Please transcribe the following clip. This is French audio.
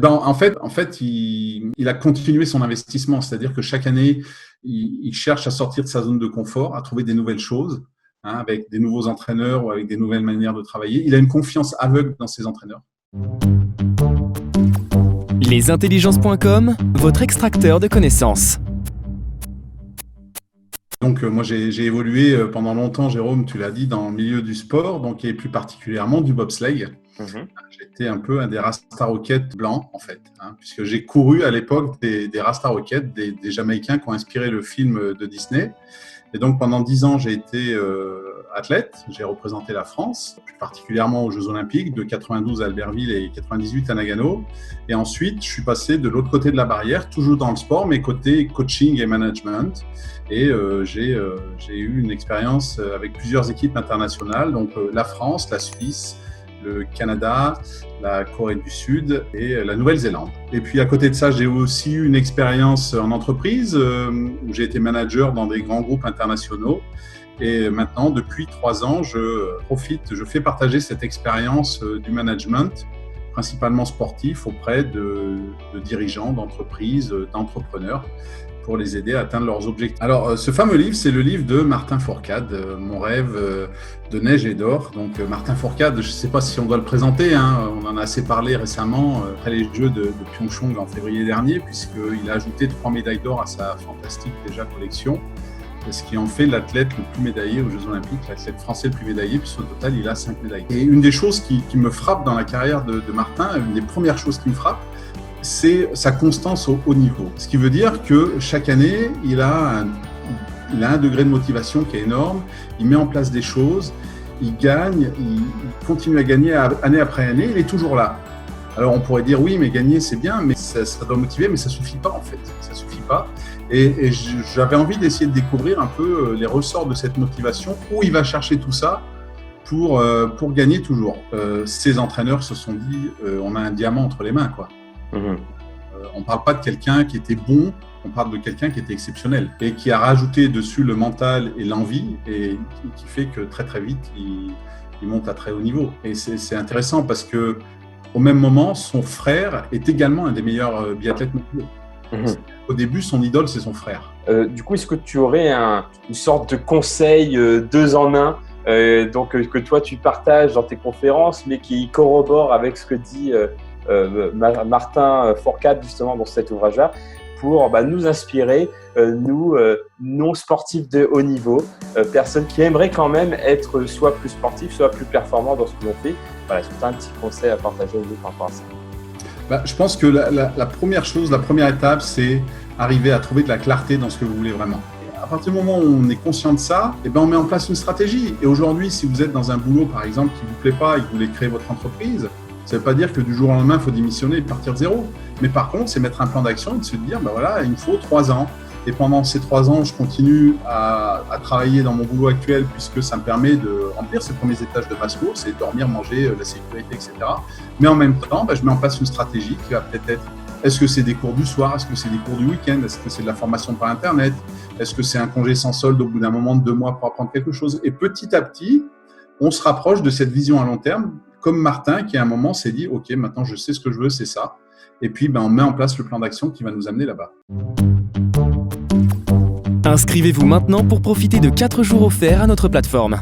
En fait, il a continué son investissement, c'est-à-dire que chaque année, il cherche à sortir de sa zone de confort, à trouver des nouvelles choses, hein, avec des nouveaux entraîneurs ou avec des nouvelles manières de travailler. Il a une confiance aveugle dans ses entraîneurs. Lesintelligences.com, votre extracteur de connaissances. Donc, moi, j'ai évolué pendant longtemps, Jérôme, tu l'as dit, dans le milieu du sport, donc, et plus particulièrement du bobsleigh. J'étais un peu un des Rasta Rockets blancs, en fait, hein, puisque j'ai couru à l'époque des Rasta Rockets, des Jamaïcains qui ont inspiré le film de Disney. Et donc, pendant 10 ans, j'ai été athlète. J'ai représenté la France, plus particulièrement aux Jeux Olympiques, de 92 à Albertville et 98 à Nagano. Et ensuite, je suis passé de l'autre côté de la barrière, toujours dans le sport, mais côté coaching et management. Et j'ai eu une expérience avec plusieurs équipes internationales, donc la France, la Suisse, le Canada, la Corée du Sud et la Nouvelle-Zélande. Et puis à côté de ça, j'ai aussi eu une expérience en entreprise où j'ai été manager dans des grands groupes internationaux. Et maintenant, depuis 3 ans, je fais partager cette expérience du management, principalement sportif, auprès de dirigeants, d'entreprises, d'entrepreneurs, pour les aider à atteindre leurs objectifs. Alors, ce fameux livre, c'est le livre de Martin Fourcade, Mon rêve de neige et d'or. Donc, Martin Fourcade, je ne sais pas si on doit le présenter, hein, on en a assez parlé récemment, après les Jeux de Pyeongchang en février dernier, puisqu'il a ajouté 3 médailles d'or à sa fantastique déjà collection, ce qui en fait l'athlète le plus médaillé aux Jeux Olympiques, l'athlète français le plus médaillé, puisqu'au total, il a 5 médailles. Et une des choses qui me frappe dans la carrière de Martin, une des premières choses qui me frappe, c'est sa constance au haut niveau. Ce qui veut dire que chaque année, il a un degré de motivation qui est énorme, il met en place des choses, il gagne, il continue à gagner année après année, il est toujours là. Alors on pourrait dire oui, mais gagner c'est bien, mais ça doit motiver, mais ça suffit pas en fait, ça suffit pas. Et j'avais envie d'essayer de découvrir un peu les ressorts de cette motivation, où il va chercher tout ça pour gagner toujours. Ces entraîneurs se sont dit, on a un diamant entre les mains, quoi. On ne parle pas de quelqu'un qui était bon, on parle de quelqu'un qui était exceptionnel et qui a rajouté dessus le mental et l'envie et qui fait que très très vite il monte à très haut niveau. Et c'est intéressant parce que au même moment, son frère est également un des meilleurs biathlètes mondiaux. Au début, son idole, c'est son frère. Du coup, est-ce que tu aurais une sorte de conseil 2 en 1 que toi tu partages dans tes conférences, mais qui corrobore avec ce que dit Martin Fourcade justement dans cet ouvrage-là, pour nous inspirer, nous non sportifs de haut niveau, personnes qui aimeraient quand même être soit plus sportifs, soit plus performants dans ce que l'on fait. Voilà, est-ce que tu as un petit conseil à partager avec nous par rapport à ça? Je pense que la première chose, la première étape, c'est arriver à trouver de la clarté dans ce que vous voulez vraiment. À partir du moment où on est conscient de ça, on met en place une stratégie. Et aujourd'hui, si vous êtes dans un boulot, par exemple, qui ne vous plaît pas et que vous voulez créer votre entreprise, ça ne veut pas dire que du jour au lendemain, il faut démissionner et partir de zéro. Mais par contre, c'est mettre un plan d'action et de se dire, voilà, il me faut 3 ans. Et pendant ces 3 ans, je continue à travailler dans mon boulot actuel puisque ça me permet de remplir ces premiers étages de Maslow, c'est dormir, manger, la sécurité, etc. Mais en même temps, je mets en place une stratégie qui va peut-être être, est-ce que c'est des cours du soir, est-ce que c'est des cours du week-end, est-ce que c'est de la formation par Internet, est-ce que c'est un congé sans solde au bout d'un moment de 2 mois pour apprendre quelque chose. Et petit à petit, on se rapproche de cette vision à long terme, comme Martin qui à un moment s'est dit, ok, maintenant je sais ce que je veux, c'est ça. Et puis on met en place le plan d'action qui va nous amener là-bas. Inscrivez-vous maintenant pour profiter de 4 jours offerts à notre plateforme.